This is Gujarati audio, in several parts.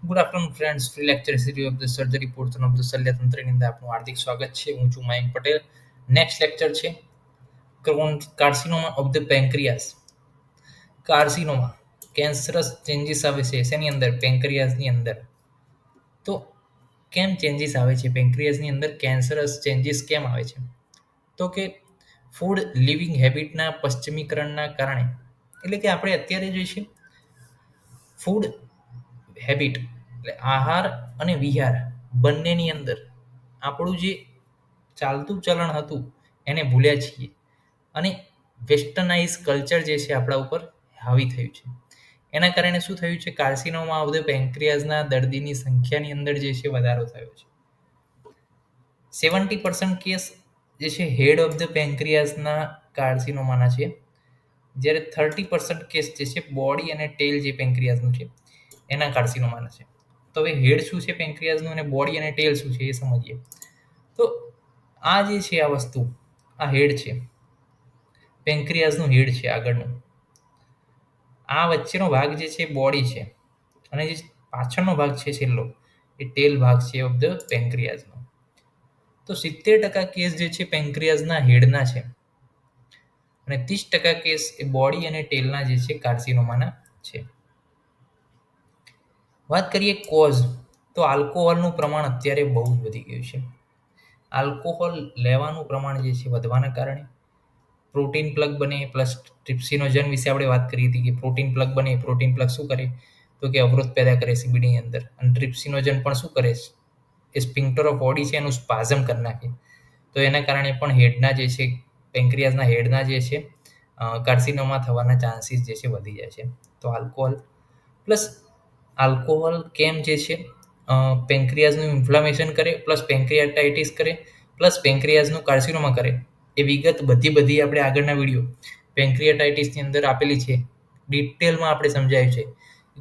Good afternoon friends. Free lecture series of the surgery portion of the શલ્યતંત્રની અંદર આપનું હાર્દિક સ્વાગત છે. હું છું મયંક પટેલ. નેક્સ્ટ લેક્ચર છે carcinoma of the pancreas. Carcinoma cancerous changes આવે છે શેની અંદર? પેન્ક્રિયાસની અંદર. તો કેમ ચેન્જીસ આવે છે પેન્ક્રિયાસની અંદર? કેન્સરસ ચેન્જીસ કેમ આવે છે? તો કે ફૂડ લિવિંગ હેબિટના પશ્ચિમીકરણના કારણે, એટલે કે આપણે અત્યારે જોઈશું ફૂડ હેબિટ એટલે આહાર અને વિહાર બંનેની અંદર આપણું જે ચાલતું ચલણ હતું એને ભૂલ્યા છીએ અને વેસ્ટર્નાઇઝ કલ્ચર જે છે આપણા ઉપર હાવી થયું છે. એના કારણે શું થયું છે? કાર્સિનોમા ઓફ ધ પેન્ક્રિયાઝના દર્દીની સંખ્યાની અંદર જે છે વધારો થયો છે. 70% કેસ જે છે હેડ ઓફ ધ પેન્ક્રિયાઝના કાર્સિનોમાના છે, જ્યારે 30% કેસ જે છે બોડી અને ટેલ જે પેન્ક્રિયાઝનું છે એના કાર્સિનોમાના છે. તો હવે હેડ શું છે પેન્ક્રિયાઝનું અને બોડી અને ટેલ શું છે એ સમજીએ. તો આ જે છે આ વસ્તુ, આ હેડ છે, પેન્ક્રિયાઝનું હેડ છે આગળનું. આ વચ્ચેનો ભાગ જે છે બોડી છે અને જે પાછળનો ભાગ છે છેલ્લો એ ટેલ ભાગ છે ઓફ ધ પેન્ક્રિયાઝનો. તો 70% કેસ જે છે પેન્ક્રિયાઝના હેડના છે અને 30% કેસ એ બોડી અને ટેલના જે છે કાર્સિનોમાના છે. વાત કરીએ કોઝ, તો આલ્કોહોલનું પ્રમાણ અત્યારે બહુ જ વધી ગયું છે. આલ્કોહોલ લેવાનું પ્રમાણ જે છે વધવાના કારણે પ્રોટીન પ્લગ બને, પ્લસ ટ્રિપ્સિનોજન વિશે આપણે વાત કરી હતી કે પ્રોટીન પ્લગ બને. પ્રોટીન પ્લગ શું કરે? તો કે અવરોધ પેદા કરે સીબીડીની અંદર. અને ટ્રિપ્સિનોજન પણ શું કરે? એ સ્પિન્ક્ટર ઓફ બોડી છે એનું સ્પાઝમ કરી નાખે. તો એના કારણે પણ હેડના જે છે પેન્ક્રિયાઝના હેડના જે છે કાર્સિનોમા થવાના ચાન્સીસ જે છે વધી જાય છે. તો આલ્કોહોલ પ્લસ આલ્કોહોલ કેમ જે છે પેન્ક્રિયાઝનું ઇન્ફ્લામેશન કરે, પ્લસ પેન્ક્રિયાટાઇટિસ કરે, પ્લસ પેન્ક્રિયાઝનું કાર્સિનોમા કરે. એ વિગત બધી આપણે આગળના વિડીયો પેન્ક્રિયાટાઇટિસની અંદર આપેલી છે. ડિટેલમાં આપણે સમજાયું છે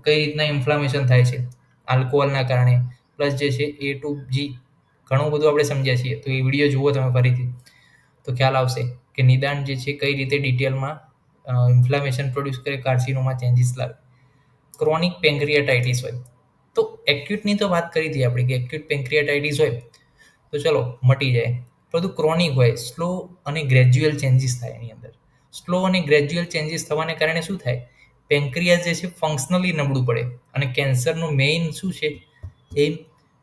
કઈ રીતના ઇન્ફ્લામેશન થાય છે આલ્કોહોલના કારણે. પ્લસ જે છે A to G ઘણું બધું આપણે સમજ્યા છીએ. તો એ વિડીયો જુઓ તમે ફરીથી તો ખ્યાલ આવશે કે નિદાન જે છે કઈ રીતે ડિટેલમાં ઇન્ફ્લામેશન પ્રોડ્યુસ કરે, કાર્સિનોમા ચેન્જીસ લાવે. ક્રોનિક પેન્ક્રિયાટાઇટિસ હોય તો એક્યુટની તો વાત કરી હતી આપણે કે એક્યુટ પેન્ક્રિયાટાઇટિસ હોય તો ચલો મટી જાય. બધું ક્રોનિક હોય, સ્લો અને ગ્રેજ્યુઅલ ચેન્જીસ થાય એની અંદર. સ્લો અને ગ્રેજ્યુઅલ ચેન્જીસ થવાને કારણે શું થાય? પેન્ક્રિયાઝ જે છે ફંક્શનલી નબળું પડે. અને કેન્સરનું મેઇન શું છે? એ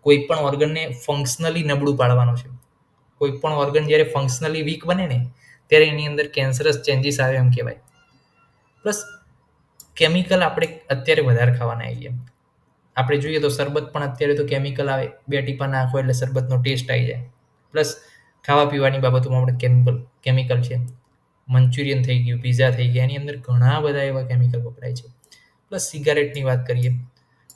કોઈ પણ ઓર્ગનને ફંક્શનલી નબળું પાડવાનું છે. કોઈ પણ ઓર્ગન જ્યારે ફંક્શનલી વીક બને ને ત્યારે એની અંદર કેન્સરસ ચેન્જીસ આવે એમ કહેવાય. પ્લસ કેમિકલ આપણે અત્યારે વધારે ખાવાના આવીએ. આપણે જોઈએ તો શરબત પણ અત્યારે તો કેમિકલ આવે. 2 ટીપા નાખો એટલે શરબતનો ટેસ્ટ આવી જાય. પ્લસ ખાવા પીવાની બાબતોમાં આપણે કેમિકલ છે. મંચુરિયન થઈ ગયું, પીઝા થઈ ગયા, એની અંદર ઘણા બધા એવા કેમિકલ વપરાય છે. પ્લસ સિગારેટની વાત કરીએ,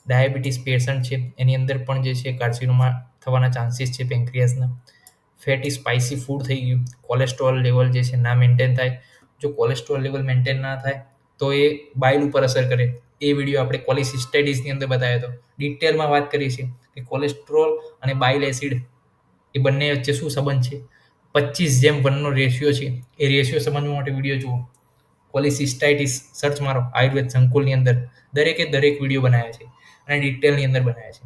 ડાયાબિટીસ પેશન્ટ છે એની અંદર પણ જે છે કાર્સિનોમા થવાના ચાન્સીસ છે પેન્ક્રિયાસના. ફેટી સ્પાઇસી ફૂડ થઈ ગયું, કોલેસ્ટ્રોલ લેવલ જે છે ના મેન્ટેન થાય. જો કોલેસ્ટ્રોલ લેવલ મેન્ટેન ના થાય તો એ બાઇલ ઉપર અસર કરે. એ વિડીયો આપણે કોલિસિસ્ટાઇટિસની અંદર બતાવ્યો હતો. ડિટેલમાં વાત કરી છે કે કોલેસ્ટ્રોલ અને બાઇલ એસિડ એ બંને વચ્ચે શું સંબંધ છે. 25:1 નો રેશિયો છે. એ રેશિયો સમજવા માટે વિડીયો જુઓ. કોલિસિસ્ટાઇટિસ સર્ચ મારો આયુર્વેદ સંકુલની અંદર. દરેક વિડીયો બનાવ્યા છે અને ડિટેલની અંદર બનાવ્યા છે.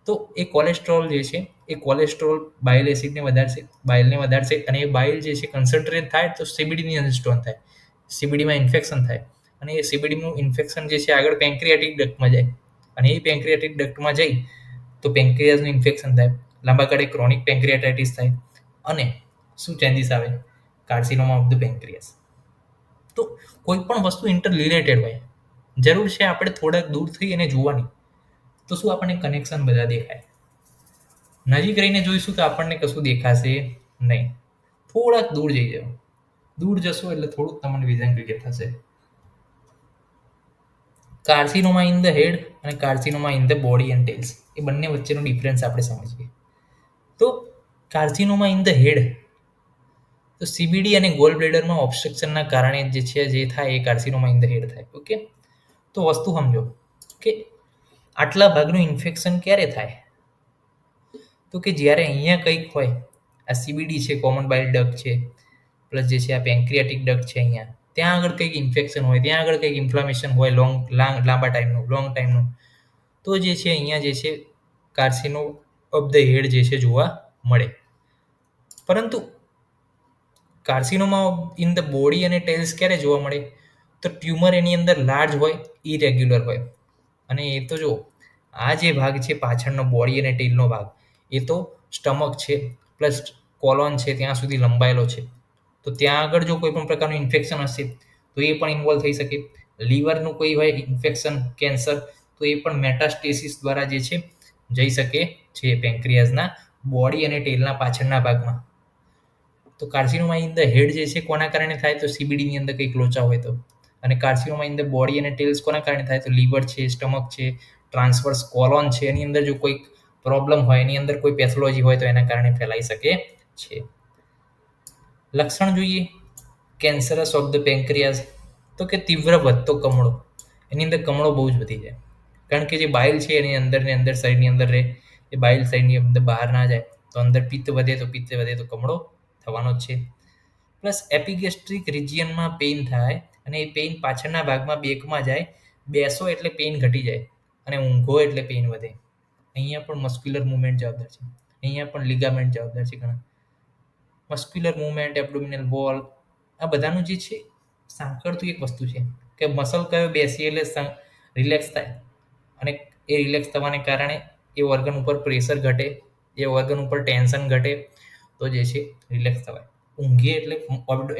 તો એ કોલેસ્ટ્રોલ જે છે એ કોલેસ્ટ્રોલ બાઇલ એસિડને વધારશે, બાઇલને વધારશે. અને એ બાઇલ જે છે કન્સન્ટ્રેટ થાય તો સીબીડીની અંદર સ્ટોન થાય, સીબીડીમાં ઇન્ફેક્શન થાય. અને એ સીબીડીનું ઇન્ફેક્શન જે છે આગળ પેન્ક્રિયાટિક ડક્ટમાં જાય. અને એ પેન્ક્રિયાટિક ડક્ટમાં જઈ તો પેન્ક્રિયાઝનું ઇન્ફેક્શન થાય. લાંબા ગાળે ક્રોનિક પેન્ક્રિયાટાઇટિસ થાય. અને શું ચેન્જીસ આવે? Carcinoma of the pancreas. તો કોઈ પણ વસ્તુ ઇન્ટર રિલેટેડ હોય. જરૂર છે આપણે થોડાક દૂર થઈ અને જોવાની. તો શું આપણને કનેક્શન બધા દેખાય? નજીક રહીને જોઈશું તો આપણને કશું દેખાશે નહીં. થોડાક દૂર જઈ જાઓ. દૂર જશો એટલે થોડુંક તમને વિઝન ક્લિયર થશે. કાર્સિનોમા ઇન ધ હેડ અને carcinoma in the body and tails, એ બંને વચ્ચેનો ડિફરન્સ આપણે સમજીએ. તો કાર્સિનોમા ઇન ધ હેડ, તો સીબીડી અને ગોલ બ્લેડરમાં ઓબ્સ્ટ્રક્શનના કારણે જે છે જે થાય એ કાર્સિનોમા ઇન ધ હેડ થાય. ઓકે, તો વસ્તુ સમજો કે આટલા ભાગનું ઇન્ફેક્શન ક્યારે થાય? તો કે જ્યારે અહીંયા કંઈક હોય, આ સીબીડી છે, કોમન બાઇલ ડક્ટ છે, પ્લસ જે છે આ પેન્ક્રિયાટિક ડક્ટ છે, અહીંયા ત્યાં આગળ કંઈક ઇન્ફેક્શન હોય, ત્યાં આગળ કંઈક ઇન્ફ્લામેશન હોય, લાંબા ટાઈમનું, લોંગ ટાઈમનું. તો જે છે અહીંયા જે છે કાર્સિનો ઓફ ધ હેડ જે છે જોવા મળે. પરંતુ કાર્સિનોમા ઇન ધ બોડી અને ટેલ્સ ક્યારે જોવા મળે? તો ટ્યુમર એની અંદર લાર્જ હોય, ઇરેગ્યુલર હોય. અને એ તો જો આ જે ભાગ છે પાછળનો બોડી અને ટેલનો ભાગ, એ તો સ્ટમક છે પ્લસ કોલોન છે ત્યાં સુધી લંબાયેલો છે. તો ત્યાં આગળ જો કોઈ પણ પ્રકારનું ઇન્ફેક્શન હશે તો એ પણ ઇન્વોલ્વ થઈ શકે. લીવરનું કોઈ હોય ઇન્ફેક્શન, કેન્સર, તો એ પણ મેટાસ્ટેસિસ દ્વારા જે છે જઈ શકે છે પેન્ક્રિયાઝના બોડી અને ટેલના પાછળના ભાગમાં. તો કાર્સિનોમા ઇન ધ હેડ જે છે કોના કારણે થાય? તો સીબીડીની અંદર કંઈક લોચા હોય તો. અને કાર્સિનોમા ઇન ધ બોડી અને ટેલ્સ કોના કારણે થાય? તો લીવર છે, સ્ટમક છે, ટ્રાન્સવર્સ કોલોન છે, એની અંદર જો કોઈક પ્રોબ્લેમ હોય, એની અંદર કોઈ પેથોલોજી હોય તો એના કારણે ફેલાઈ શકે છે. લક્ષણ જોઈએ કેન્સરસ ઓફ ધ પેન્ક્રિયાઝ, તો કે તીવ્ર વધતો કમળો. એની અંદર કમળો બહુ જ વધી જાય, કારણ કે જે બાઇલ છે એની અંદર ને અંદર શરીરની અંદર રહે, એ બાઇલ શરીરની અંદર બહાર ના જાય તો અંદર પિત્ત વધે, તો પિત્ત વધે તો કમળો થવાનો જ છે. પ્લસ એપિગેસ્ટ્રિક રિજિયનમાં પેઇન થાય, અને એ પેઇન પાછળના ભાગમાં બેકમાં જાય. બેસો એટલે પેઇન ઘટી જાય, અને ઊંઘો એટલે પેઇન વધે. અહીંયા પણ મસ્ક્યુલર મુવમેન્ટ જવાબદાર છે, અહીંયા પણ લિગામેન્ટ જવાબદાર છે ઘણા. મસ્ક્યુલર મુવમેન્ટ, એબ્ડોમિનલ વોલ, આ બધાનું જે છે સાંકળતું એક વસ્તુ છે કે મસલ કયો બેસી એટલે રિલેક્સ થાય, અને એ રિલેક્સ થવાને કારણે એ ઓર્ગન ઉપર પ્રેશર ઘટે, એ ઓર્ગન ઉપર ટેન્શન ઘટે, તો જે છે રિલેક્સ થવાય. ઊંઘે એટલે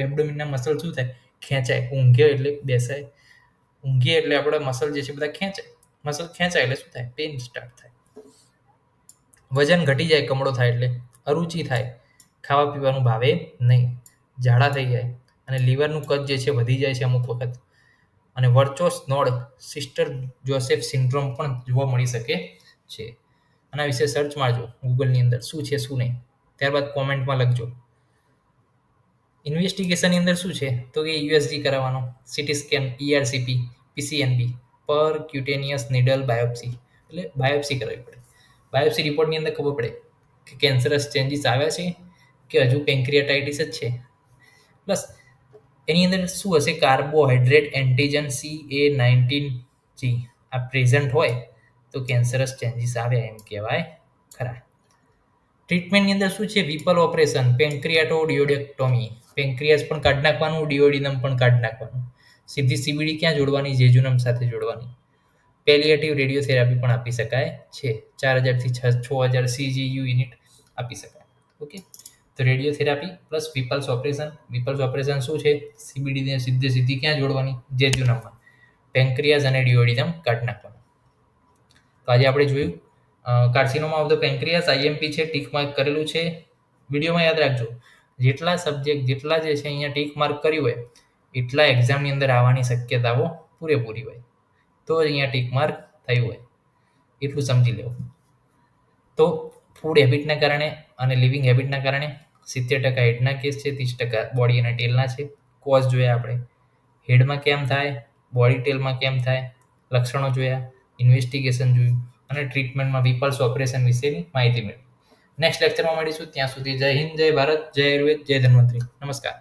એબ્ડોમિનના મસલ શું થાય? ખેંચાય. ઊંઘે એટલે બેસાય. ઊંઘે એટલે આપણા મસલ જે છે બધા ખેંચાય. મસલ ખેંચાય એટલે શું થાય? પેઇન સ્ટાર્ટ થાય. વજન ઘટી જાય કમળો થાય એટલે. અરુચિ થાય, ખાવા પીવાનું ભાવે નહીં, ઝાડા થઈ જાય, અને લીવરનું કદ જે છે વધી જાય છે અમુક વખત. અને વર્ચોસ નોડ સિસ્ટર જોસેફ સિન્ડ્રોમ પણ જોવા મળી શકે છે. આના વિશે સર્ચ મારજો ગૂગલની અંદર, શું છે શું નહીં. ત્યારબાદ કોમેન્ટમાં લખજો. ઇન્વેસ્ટિગેશનની અંદર શું છે? તો કે યુએસજી કરાવવાનો, સીટી સ્કેન, ERCP, PCNB, પર ક્યુટેનિયસ નીડલ બાયોપ્સી, એટલે બાયોપ્સી કરવી પડે. બાયોપ્સી રિપોર્ટની અંદર ખબર પડે કે કેન્સરસ ચેન્જીસ આવ્યા છે કે હજુ પેન્ક્રિયાટાઇટિસ જ છે. પ્લસ એની અંદર શું હશે? કાર્બોહાઈડ્રેટ એન્ટીજન CA19G આ પ્રેઝન્ટ હોય તો કેન્સરસ ચેન્જીસ આવ્યા એમ કહેવાય ખરા. ટ્રીટમેન્ટની અંદર શું છે? વિપલ ઓપરેશન, પેન્ક્રિયાટોડિયોડેક્ટોમી, પેન્ક્રિયાસ પણ કાઢી નાખવાનું, ડિયોડિનમ પણ કાઢી નાખવાનું. સીધી સીબીડી ક્યાં જોડવાની? જેજુનમ સાથે જોડવાની. પેલિયેટિવ રેડિયોથેરાપી પણ આપી શકાય છે. 4000 થી 6000 CGU યુનિટ આપી શકાય. ઓકે, તો રેડિયોથેરાપી પ્લસ વિપલ્સ ઓપરેશન. વિપલ્સ ઓપરેશન શું છે? સીબીડીને સીધી ક્યાં જોડવાની? જેજુનમમાં. પેન્ક્રિયાસ અને ડિયોડિનમ કાઢી નાખવાનું. તો આજે આપણે જોયું કાર્સિનોમા ઓફ ધ પેન્ક્રિયાસ, IMP છે, ટીક માર્ક કરેલું છે. વિડીયોમાં યાદ રાખજો, જેટલા સબ્જેક્ટ જેટલા જે છે અહીંયા ટીક માર્ક કર્યું હોય એટલા એક્ઝામની અંદર આવવાની શક્યતાઓ પૂરેપૂરી હોય, તો જ અહીંયા ટીક માર્ક થયું હોય એટલું સમજી લેવું. તો ફૂડ હેબિટના કારણે અને લિવિંગ હેબિટના કારણે 70% હેડના કેસ છે, 30% બોડી અને ટેલના છે. કોઝ જોયા આપણે, હેડમાં કેમ થાય, બોડી ટેલમાં કેમ થાય, લક્ષણો જોયા, ઇન્વેસ્ટિગેશન જોયું, અને ટ્રીટમેન્ટમાં વિપલ્સ ઓપરેશન વિશેની માહિતી મેળવી. નેક્સ્ટ લેક્ચરમાં મળીશું. ત્યાં સુધી જય હિન્દ, જય ભારત, જય આયુર્વેદ, જય ધન્વંતરી. નમસ્કાર.